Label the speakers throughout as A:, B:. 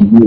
A: جی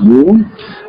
A: جی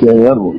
A: شہریار بول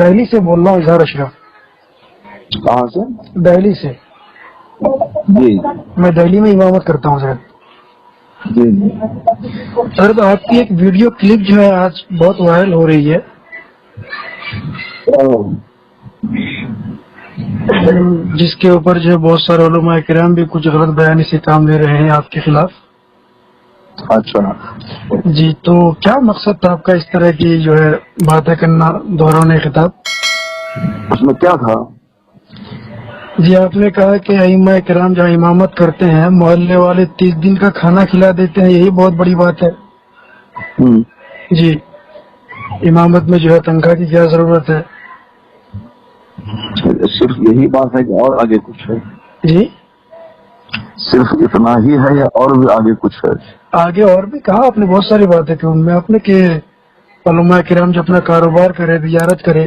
B: دہلی سے بول رہا ہوں، اظہار اشرف،
A: کہاں سے؟
B: دہلی سے۔
A: جی
B: میں دہلی میں امامت کرتا ہوں حضرت۔
A: جی جی
B: حضرت آپ کی ایک ویڈیو کلپ جو ہے آج بہت وائرل ہو رہی ہے، جس کے اوپر جو ہے بہت سارے علماء کرام بھی کچھ غلط بیانی سے کام لے رہے ہیں آپ کے خلاف۔
A: اچھا
B: جی، تو کیا مقصد تھا آپ کا اس طرح کی جو ہے باتیں کرنا، دوران خطاب؟
A: اس میں کیا تھا؟
B: جی، آپ نے کہا کہ ائمہ کرام جہاں امامت کرتے ہیں محلے والے 30 دن کا کھانا کھلا دیتے ہیں، یہی بہت بڑی بات ہے۔ جی، امامت میں جو ہے تنخواہ کی کیا ضرورت ہے؟
A: صرف یہی بات ہے کہ اور آگے کچھ ہے؟
B: جی،
A: صرف اتنا ہی ہے یا اور بھی آگے کچھ ہے؟
B: آگے اور بھی کہا آپ نے، بہت ساری باتیں کہ ان میں آپ نے کہ علماء کرام جو اپنا کاروبار کرے، تجارت کرے۔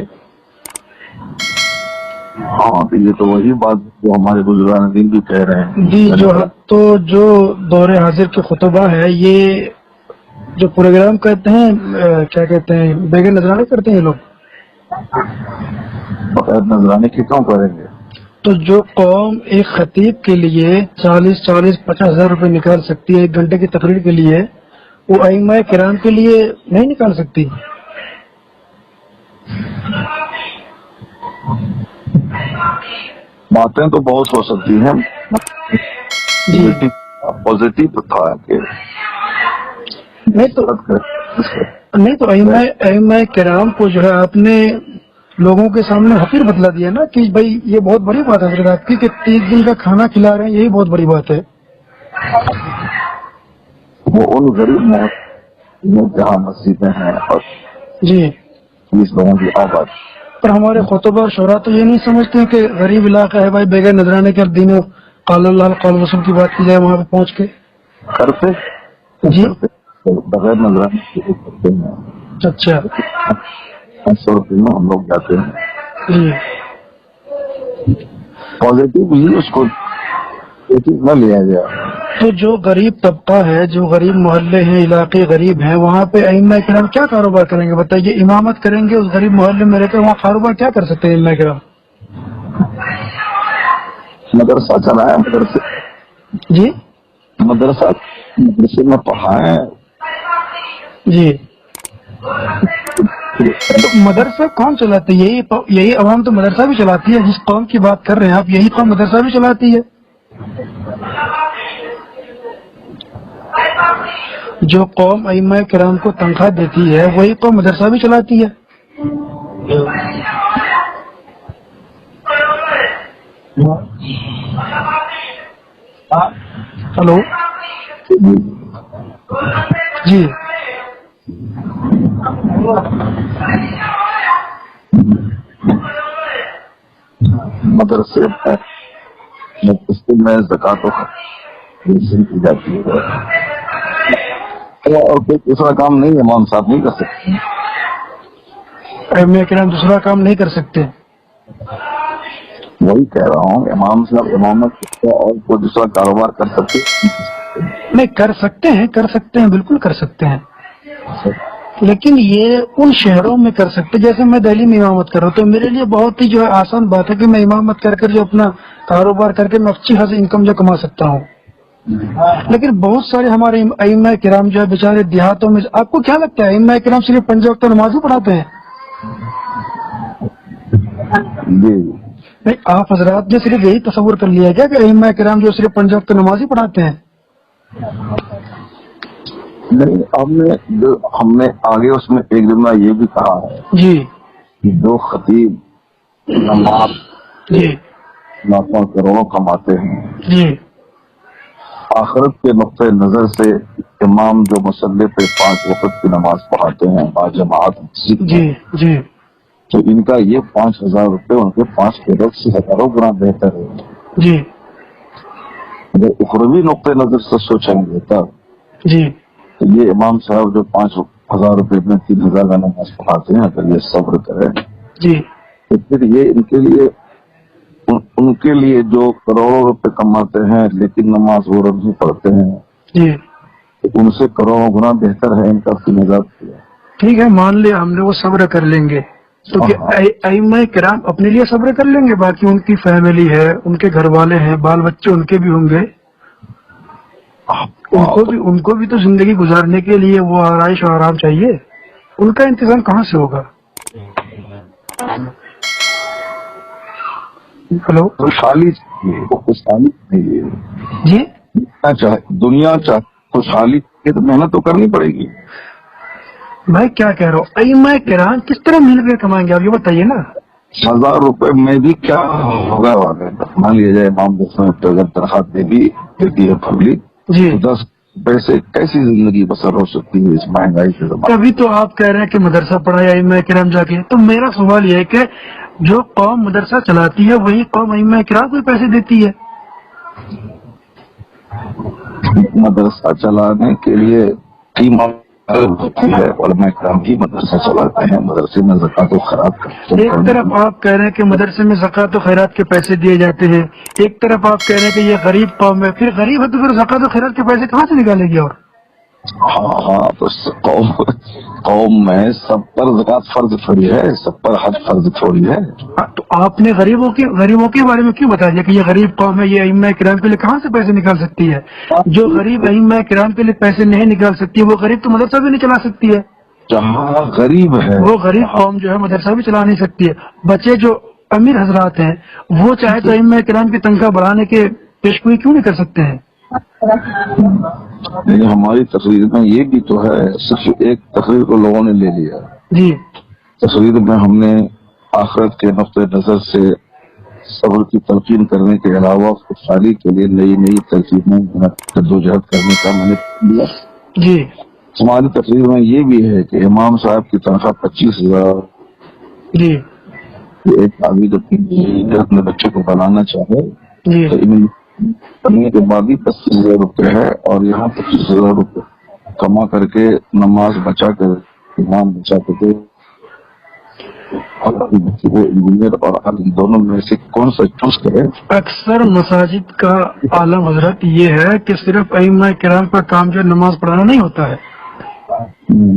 A: ہاں تو یہ تو وہی بات جو ہمارے بزرگان دین بھی کہہ رہے ہیں۔
B: جی، جو دور حاضر کے خطبہ ہے، یہ جو پروگرام کہتے ہیں کیا کہتے ہیں، بغیر نذرانے کرتے ہیں یہ لوگ۔
A: بغیر نذرانے کی کیوں کریں گے؟
B: تو جو قوم ایک خطیب کے لیے 40-50 ہزار روپے نکال سکتی ہے 1 گھنٹے کی تقریر کے لیے، وہ ائمہ کرام کے لیے نہیں نکال سکتی؟
A: باتیں تو بہت ہو سکتی ہیں،
B: جی
A: پازیٹیو تھا کہ
B: نہیں تو ائمہ کرام کو جو ہے آپ نے لوگوں کے سامنے حقیر بتلا دیا نا کہ بھائی یہ بہت بڑی بات ہے حضرت آپ کی کہ 30 دن کا کھانا کھلا رہے ہیں، یہی بہت بڑی بات ہے۔
A: وہ ان غریب میں جہاں مسجدیں ہیں اور
B: جی،
A: 20 لوگوں کی آباد،
B: پر ہمارے خطبہ شعراء تو یہ نہیں سمجھتے کہ غریب علاقہ ہے بھائی، بغیر نذرانے کے دین قال اللہ قال رسول کی بات کی جائے وہاں پہ پہنچ کے۔
A: کرتے
B: جی
A: بغیر نظرانے کرتے ہیں۔
B: اچھا
A: 500 روپے میں ہم لوگ جاتے ہیں۔
B: جی،
A: پازیٹیو ہی اس کو نہ لیا گیا۔
B: تو جو غریب طبقہ ہے، جو غریب محلے ہیں، علاقے غریب ہیں، وہاں پہ ائمہ کرام کیا کاروبار کریں گے بتائیے؟ امامت کریں گے اس غریب محلے میں رہ کر، وہاں کاروبار کیا کر سکتے ہیں ائمہ کرام؟
A: مدرسہ چلائیں،
B: جی
A: مدرسے میں پڑھائیں۔
B: جی، تو مدرسہ کون چلاتی ہے؟ یہی عوام تو مدرسہ بھی چلاتی ہے، جس قوم کی بات کر رہے ہیں آپ، یہی قوم مدرسہ بھی چلاتی ہے۔ جو قوم ائمہ کرام کو تنخواہ دیتی ہے وہی قوم مدرسہ بھی چلاتی ہے۔ ہلو جی،
A: مدرسے میں زکوٰۃ کی جاتی ہے، اور کوئی دوسرا کام نہیں امام صاحب نہیں کر سکتے۔
B: ائمہ کرام دوسرا کام نہیں کر سکتے؟
A: وہی کہہ رہا ہوں، امام صاحب امامت کرتے اور کوئی دوسرا کاروبار کر سکتے
B: نہیں، کر سکتے ہیں بالکل کر سکتے ہیں، لیکن یہ ان شہروں میں کر سکتے، جیسے میں دہلی میں امامت کر رہا ہوں تو میرے لیے بہت ہی جو ہے آسان بات ہے کہ میں امامت کر جو اپنا کاروبار کر کے میں اچھی خاصی انکم جو کما سکتا ہوں۔ لیکن بہت سارے ہمارے ائمہ کرام جو ہے بیچارے دیہاتوں میں، آپ کو کیا لگتا ہے ائمہ کرام صرف 5 وقت نماز ہی پڑھاتے ہیں؟
A: جی
B: نہیں، آپ حضرات نے صرف یہی تصور کر لیا کیا کہ ائمہ کرام جو صرف 5 وقت نماز ہی پڑھاتے ہیں؟
A: نہیں، ہم نے آگے اس میں ایک جملہ یہ بھی کہا ہے
B: جی
A: کہ جو خطیب نماز
B: جی
A: لاکھوں کروڑوں کماتے ہیں،
B: جی
A: آخرت کے نقطۂ نظر سے امام جو مسلح پہ 5 وقت کی نماز پڑھاتے ہیں باجماعت مسجد میں،
B: جی جی
A: تو ان کا یہ 5,000 روپے ان کے 5 کروڑ سے ہزاروں گنا بہتر ہے۔
B: جی
A: اگر اخروی نقطۂ نظر سے سوچیں گے تب
B: جی
A: تو یہ امام صاحب جو 5 1000 روپے میں 3000 کا نماز پڑھاتے ہیں، اگر یہ صبر کریں
B: جی
A: تو پھر یہ ان کے لیے جو کروڑوں روپے کماتے ہیں لیکن نماز وہ نہیں پڑھتے ہیں،
B: جی
A: ان سے کروڑوں گنا بہتر ہے ان کا فی نظر۔
B: ٹھیک ہے، مان لیا ہم نے وہ صبر کر لیں گے، تو کہ ائمہ کرام اپنے لیے صبر کر لیں گے، باقی ان کی فیملی ہے، ان کے گھر والے ہیں، بال بچے ان کے بھی ہوں گے، ان کو بھی تو زندگی گزارنے کے لیے وہ آرائش اور آرام چاہیے، ان کا انتظام کہاں سے ہوگا؟ ہلو
A: خوشحالی چاہیے، وہ خوشحالی چاہیے،
B: جی
A: دنیا چاہے خوشحالی کے تو محنت تو کرنی پڑے گی۔
B: میں کیا کہہ رہا ہوں، ائمہ کرام کس طرح مل کر کمائیں گے آپ یہ بتائیے نا۔
A: 1000 روپے میں بھی کیا ہوگا؟ مان لیا جائے امام اگر تنخواہ دے بھی دیتی ہے پبلک،
B: جی
A: تو 10 پیسے کیسی زندگی بسر ہو سکتی ہے اس مہنگائی کے زمانے؟
B: تبھی تو آپ کہہ رہے ہیں کہ مدرسہ پڑھایا ائمہ کرام جا کے، تو میرا سوال یہ ہے کہ جو قوم مدرسہ چلاتی ہے وہی قوم ائمہ کرام کو پیسے دیتی ہے۔
A: مدرسہ چلانے کے لیے ہوتی ہے، علماء کرام بھی مدرسہ چلاتے ہیں، مدرسے میں زکوٰۃ و خیرات کرتے
B: ایک طرف آپ کہہ رہے ہیں کہ مدرسے میں زکوٰۃ و خیرات کے پیسے دیے جاتے ہیں، ایک طرف آپ کہہ رہے ہیں کہ یہ غریب قوم ہے، پھر غریب ہے تو پھر زکوٰۃ و خیرات کے پیسے کہاں سے نکالے گی؟ اور
A: ہاں تو قوم میں سب پر زکوٰۃ فرض تھوڑی ہے، سب پر حج فرض تھوڑی ہے۔
B: تو آپ نے غریبوں کے بارے میں کیوں بتا دیا کہ یہ غریب قوم ہے، یہ ائمہ کرام کے لیے کہاں سے پیسے نکال سکتی ہے؟ جو غریب ائمہ کرام کے لیے پیسے نہیں نکال سکتی ہے وہ غریب تو مدرسہ بھی نہیں چلا سکتی ہے۔
A: جہاں غریب ہے
B: وہ غریب قوم جو ہے مدرسہ بھی چلا نہیں سکتی ہے۔ بچے جو امیر حضرات ہیں وہ چاہے تو ائمہ کرام کی تنخواہ بڑھانے کے پیشگوئی کیوں نہیں کر سکتے ہیں؟
A: ہماری تقریر میں یہ بھی تو ہے، صرف ایک تقریر کو لوگوں نے لے لیا۔
B: جی
A: تقریر میں ہم نے آخرت کے نقطۂ نظر سے صبر کی تلقین کرنے کے علاوہ خوشحالی کے لیے نئی ترکیبیں جدوجہد کرنے کا میں نے دیا۔
B: جی
A: ہماری تقریر میں یہ بھی ہے کہ امام صاحب کی تنخواہ 25,000،
B: جی
A: ایک عابد اپنے بچے کو بنانا چاہے
B: جی
A: تو پڑھنے کے بعد ہی 25,000 روپے ہے، اور یہاں 25,000 روپے کما کر کے نماز بچا کر امام بچا کر کے بچے کو انجینئر اور عالم دونوں میں سے کون سا چوز کرے؟
B: اکثر مساجد کا عالم حضرت یہ ہے کہ صرف ائمہ کرام کا کام جو نماز پڑھانا نہیں ہوتا ہے۔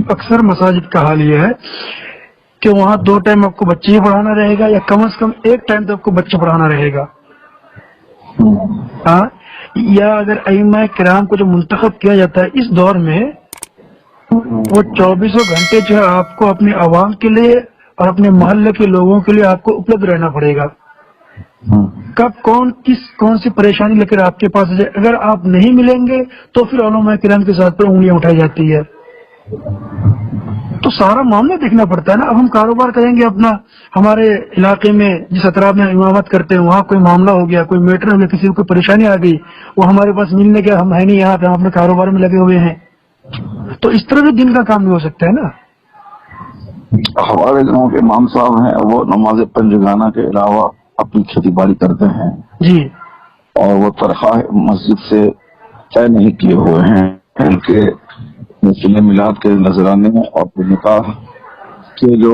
B: اکثر مساجد کا حال یہ ہے کہ وہاں 2 ٹائم آپ کو بچے ہی پڑھانا رہے گا، یا کم از کم 1 ٹائم تو آپ کو بچے پڑھانا رہے گا۔ ہاں، یا اگر ائمہ کرام کو جو منتخب کیا جاتا ہے اس دور میں، وہ 24 گھنٹے جو ہے آپ کو اپنے عوام کے لیے اور اپنے محلے کے لوگوں کے لیے آپ کو اپلبدھ رہنا پڑے گا۔ کب کون سی پریشانی لے کر آپ کے پاس جائے، اگر آپ نہیں ملیں گے تو پھر علماء کرام کے ساتھ پر انگلیاں اٹھائی جاتی ہے۔ تو سارا معاملہ دیکھنا پڑتا ہے نا۔ اب ہم کاروبار کریں گے اپنا، ہمارے علاقے میں جس اطراف میں امامت کرتے ہیں وہاں کوئی معاملہ ہو گیا، کوئی میٹر ہو گیا، کسی کو کوئی پریشانی آ گئی، وہ ہمارے پاس ملنے کے ہم ہے نہیں یہاں پہ، ہم اپنے کاروبار میں لگے ہوئے ہیں، تو اس طرح بھی دن کا کام نہیں ہو سکتا ہے نا۔
A: ہمارے گاؤں کے امام صاحب ہیں، وہ نماز پنجگانہ کے علاوہ اپنی کھیتی باڑی کرتے ہیں،
B: جی
A: اور وہ تنخواہ مسجد سے طے نہیں کیے ہوئے ہیں، ان کے مسلم میلاد کے نذرانے اور نکاح کے جو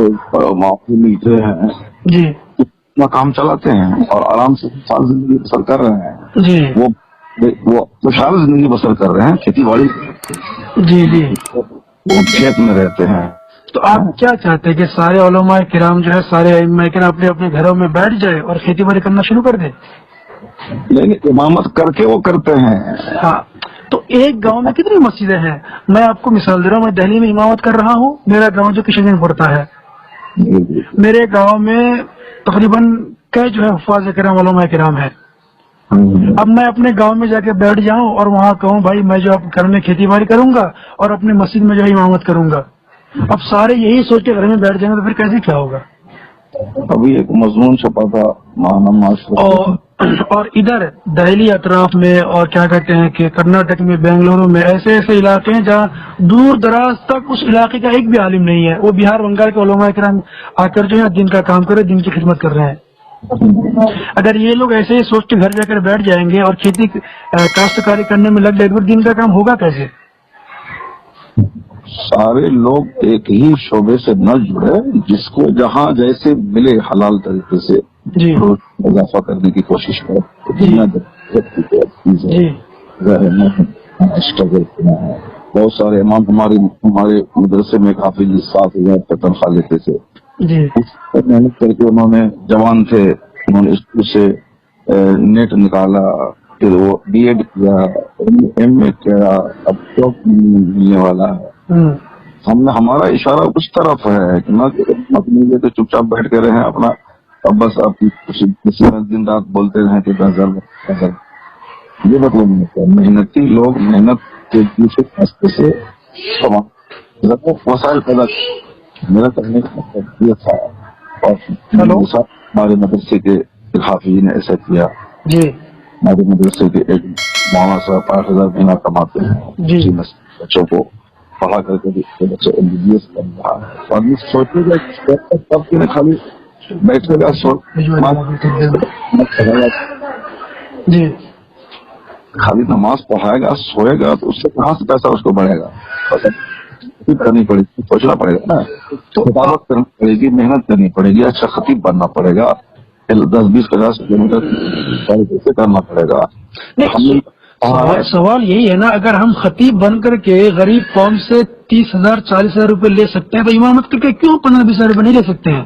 A: معافی ملتے ہیں
B: جی
A: اپنا کام چلاتے ہیں اور آرام سے خوشحال زندگی بسر کر رہے ہیں۔
B: جی
A: وہ خوشحال زندگی بسر کر رہے ہیں، کھیتی باڑی
B: جی جی
A: وہ کھیت میں رہتے ہیں۔
B: تو آپ کیا چاہتے ہیں کہ سارے علماء کرام جو ہے، سارے ائمہ کرام اپنے اپنے گھروں میں بیٹھ جائے اور کھیتی باڑی کرنا شروع کر دیں؟
A: لیکن امامت کر کے وہ کرتے ہیں۔
B: ہاں، تو ایک گاؤں میں کتنی مسجدیں ہیں؟ میں آپ کو مثال دے رہا ہوں، میں دہلی میں امامت کر رہا ہوں، میرا گاؤں جو کشن گنج پڑتا ہے، میرے گاؤں میں تقریباً کئی جو ہے حفاظ کرام علماء کرام ہیں۔ اب میں اپنے گاؤں میں جا کے بیٹھ جاؤں اور وہاں کہوں بھائی میں جو گھر میں کھیتی باڑی کروں گا اور اپنے مسجد میں جو ہے امامت کروں گا، اب سارے یہی سوچ کے گھر میں بیٹھ جائیں گے تو پھر کیسے کیا ہوگا؟
A: ابھی ایک مضمون چھپا تھا
B: اور ادھر دہلی اطراف میں اور کیا کہتے ہیں کہ کرناٹک میں، بنگلورو میں ایسے علاقے ہیں جہاں دور دراز تک اس علاقے کا ایک بھی عالم نہیں ہے، وہ بہار بنگال کے علماء کرام آ کر جو ہے دن کا کام کر رہے، دن کی خدمت کر رہے ہیں۔ اگر یہ لوگ ایسے ہی سوچ کے گھر جا کر بیٹھ جائیں گے اور کھیتی کاشتکاری کرنے میں لگ جائے تو دن کا کام ہوگا کیسے؟
A: سارے لوگ ایک ہی شعبے سے نہ جڑے، جس کو جہاں جیسے ملے حلال طریقے سے
B: جی
A: اضافہ کرنے کی کوشش کرے۔
B: جی
A: جی اسٹرگل کرنا ہے۔ بہت سارے امام ہمارے مدرسے میں کافی 7,000 کا تنخواہ لیتے تھے،
B: جی
A: محنت کر کے انہوں نے جوان تھے، انہوں نے اسکول سے نیٹ نکالا، پھر وہ بی ایڈ کیا، ایم اے کیا، اب جاب ملنے والا ہے۔ ہمارا اشارہ اس طرف ہے کہ نہ اپنے لیے تو چپ چاپ بیٹھ کے رہے اپنا، اب بس آپ کسی میں دن رات بولتے رہیں کہ 10,000 یہ مطلب نہیں ہے۔ محنتی لوگ محنت کے دوسرے راستے سے وسائل پیدا میرا کرنے کا مطلب یہ تھا، اور ہمارے مدرسے کے حافظ نے ایسا کیا۔
B: جی
A: ہمارے مدرسے کے ایک مولانا صاحب 8,000 مہینہ کماتے ہیں،
B: جی
A: بچوں کو پڑھا کر کے بچے MBBS کر رہا ہے۔ آدمی سوچے گا تب کہ خالی بیٹھے گا
B: جی
A: خالی نماز پڑھائے گا سوئے گا تو اس سے کہاں سے پیسہ اس کو بڑھے گا؟ کرنی پڑے گی، سوچنا پڑے گا نا، کتابت کرنی پڑے گی، محنت کرنی پڑے گی، اچھا خطیب بننا پڑے گا، 10-20-50 کلومیٹر سے کرنا پڑے گا۔
B: سوال یہی ہے نا، اگر ہم خطیب بن کر کے غریب قوم سے 30,000-40,000 روپے لے سکتے ہیں تو امامت کر کے کیوں 15-20,000 روپے نہیں لے سکتے ہیں؟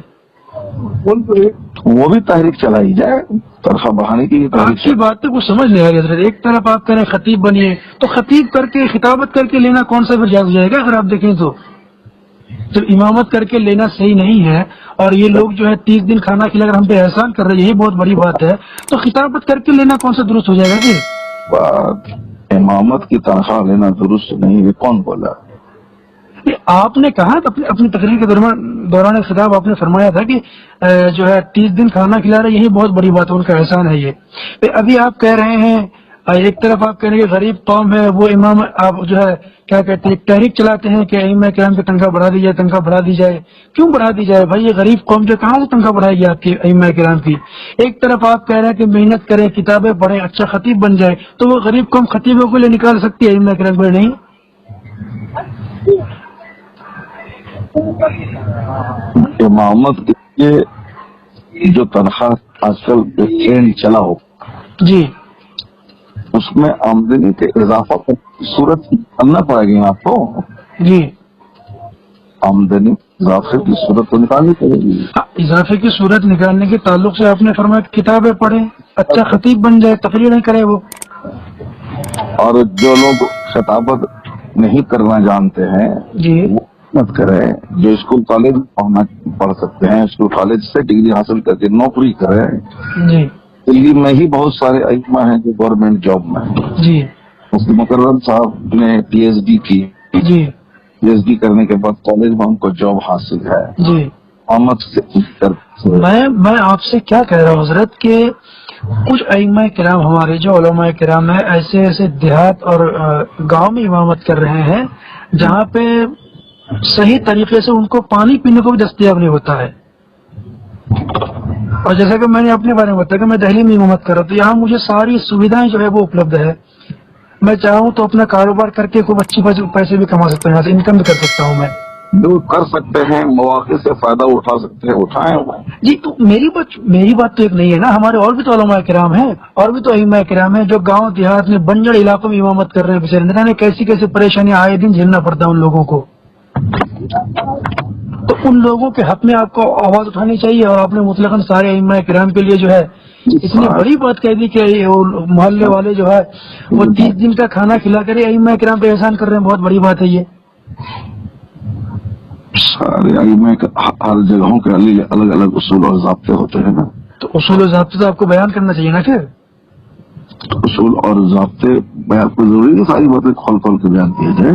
A: وہ بھی تحریک چلائی جائے، تنخواہ بڑھانے کی
B: اچھی بات ہے، کچھ سمجھ نہیں آ رہی حضرت۔ ایک طرف آپ کہہ رہے ہیں خطیب بنیے، تو خطیب کر کے خطابت کر کے لینا کون سا پھر جائز ہو جائے گا؟ اگر آپ دیکھیں تو جب امامت کر کے لینا صحیح نہیں ہے، اور یہ لوگ جو ہے 30 دن کھانا کھلا کر ہم پہ احسان کر رہے ہیں، یہی بہت بڑی بات ہے، تو خطابت کر کے لینا کون سا درست ہو جائے گا؟ جی
A: امامت کی تنخواہ لینا درست نہیں، یہ کون بولا؟
B: آپ نے کہا اپنی تقریر کے دوران خطاب آپ نے فرمایا تھا کہ جو ہے 30 دن کھانا کھلا رہے، یہی بہت بڑی بات ہے، ان کا احسان ہے یہ۔ ابھی آپ کہہ رہے ہیں، ایک طرف آپ کہہ رہے ہیں کہ غریب قوم ہے، وہ امام آپ جو ہے کیا کہتے ہیں تحریک چلاتے ہیں کہ ائمہ کرام کی تنخواہ بڑھا دی جائے، تنخواہ بڑھا دی جائے۔ کیوں بڑھا دی جائے بھائی؟ یہ غریب قوم جو کہاں سے تنخواہ بڑھائے گی آپ کی ائمہ کرام کی؟ ایک طرف آپ کہہ رہے ہیں کہ محنت کریں، کتابیں پڑھیں، اچھا خطیب بن جائے، تو وہ غریب قوم خطیبوں کو لیے نکال سکتی ہے، ائمہ کرام کو نہیں؟
A: امامت کے لیے جو تنخواہ آج کل ٹرینڈ چلا ہو
B: جی
A: اس میں آمدنی کے اضافہ کی صورت کرنا پڑے گی آپ کو،
B: جی
A: آمدنی اضافے کی صورت تو نکالنی پڑے گی۔
B: اضافے کی صورت نکالنے کے تعلق سے آپ نے فرمایا کتابیں پڑھیں، اچھا خطیب بن جائے، تقریر نہیں کرے وہ۔
A: اور جو لوگ خطابت نہیں کرنا جانتے ہیں
B: جی
A: وہ مت کریں، جو اسکول کالج پڑھ سکتے ہیں اسکول کالج سے ڈگری حاصل کر کے نوکری کریں۔
B: جی
A: دلی میں ہی بہت سارے ائمہ ہیں جو گورنمنٹ جاب میں ہیں۔
B: جی
A: مفتی مکرم صاحب نے PhD کی،
B: جی
A: PhD کرنے کے بعد کالج میں ان کو جاب حاصل ہے۔
B: جی میں آپ سے کیا کہہ رہا ہوں حضرت کہ کچھ ائمہ کرام ہمارے جو علماء کرام ہیں ایسے دیہات اور گاؤں میں امامت کر رہے ہیں جہاں پہ صحیح طریقے سے ان کو پانی پینے کو بھی دستیاب نہیں ہوتا ہے۔ اور جیسا کہ میں نے اپنے بارے میں بتایا کہ میں دہلی میں امامت کر رہا ہوں، تو یہاں مجھے ساری سویدھائیں جو ہے وہ اپلبدھ ہے، میں چاہوں تو اپنا کاروبار کر کے خوب اچھی پیسے بھی کما سکتا ہوں، یہاں سے انکم بھی کر سکتا ہوں میں۔
A: جو کر سکتے ہیں مواقع سے فائدہ اٹھا سکتے ہیں اٹھائیں۔
B: جی تو میری بات تو ایک نہیں ہے نا، ہمارے اور بھی تو علماء کرام ہیں، اور بھی تو ائمہ کرام ہیں جو گاؤں دیہات میں بنجر علاقوں میں امامت کر رہے ہیں، بےچارے نہ جانے کیسی پریشانیاں آئے دن جھیلنا پڑتا ہے ان لوگوں کو۔ تو ان لوگوں کے حق میں آپ کو آواز اٹھانی چاہیے، اور آپ نے مطلقاً سارے ائمہ کرام کے لیے جو ہے اتنی بڑی بات کہہ دی کہ محلے والے جو ہے وہ 30 دن کا کھانا کھلا کر ائمہ کرام پہ احسان کر رہے ہیں، بہت بڑی بات ہے یہ۔
A: سارے ائمہ ہر جگہوں کے الگ الگ اصول اور ضابطے ہوتے ہیں نا،
B: تو اصول و ضابطے تو آپ کو بیان کرنا چاہیے نا۔ پھر
A: اصول اور ضابطے بیان کو ضروری ہے، ساری باتیں کھول کے بیان کیے جائے۔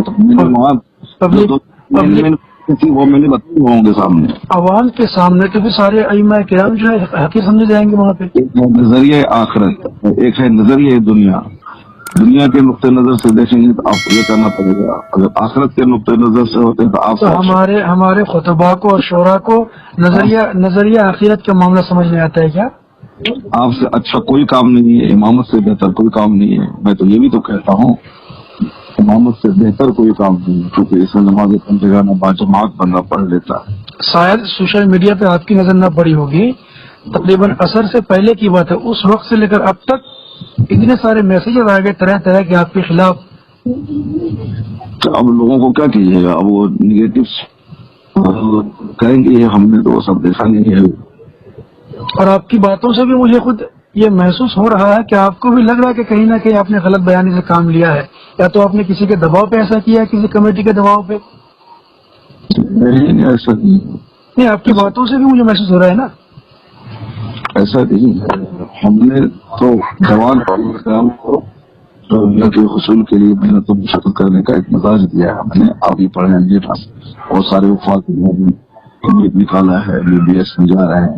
A: وہ میں نے بتائی ہوں گے سامنے
B: عوام کے سامنے، تو پھر سارے ائمہ کرام جو ہے حقیر سمجھے جائیں گے وہاں پہ۔
A: ایک ہے نظریہ آخرت، ایک ہے نظریہ دنیا۔ دنیا کے نقطۂ نظر سے دیکھیں گے تو آپ کو یہ کرنا پڑے گا، اگر آخرت کے نقطۂ نظر سے ہوتے تو آپ
B: ہمارے خطباء کو اور شعراء کو نظریہ آخرت کا معاملہ سمجھ نہیں آتا ہے کیا؟
A: آپ سے اچھا کوئی کام نہیں ہے، امامت سے بہتر کوئی کام نہیں ہے۔ میں تو یہ بھی تو کہتا ہوں امامت سے بہتر کوئی کام نہیں ہے، کیونکہ اس میں نماز بندگانہ باجماعت بندہ پڑھ لیتا ہے۔
B: شاید سوشل میڈیا پہ آپ کی نظر نہ پڑی ہوگی، تقریباً عصر سے پہلے کی بات ہے، اس وقت سے لے کر اب تک اتنے سارے میسیجز آ گئے طرح طرح کے آپ کے خلاف۔
A: تو اب لوگوں کو کیا کیجیے گا، اب وہ نگیٹو کہیں گے، ہم نے تو وہ سب دیکھا نہیں ہے۔
B: اور آپ کی باتوں سے بھی مجھے خود یہ محسوس ہو رہا ہے کہ آپ کو بھی لگ رہا ہے کہ کہیں نہ کہیں آپ نے غلط بیانی سے کام لیا ہے، یا تو آپ نے کسی کے دباؤ پہ ایسا کیا ہے، کسی کمیٹی کے دباؤ پہ۔
A: نہیں، ایسا نہیں،
B: نہیں، آپ کی باتوں سے بھی مجھے محسوس ہو رہا ہے نا۔
A: ایسا نہیں ہے، ہم نے تو جوان کام کو تو اللہ کے حصول کے لیے محنت و مشقت کرنے کا ایک مزاج دیا ہے ہم نے۔ آپ ہی پڑھے ہیں، بہت سارے وفات نکالا ہے، BBS میں جا رہے ہیں،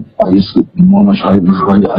A: مولانا شاہد مصباحی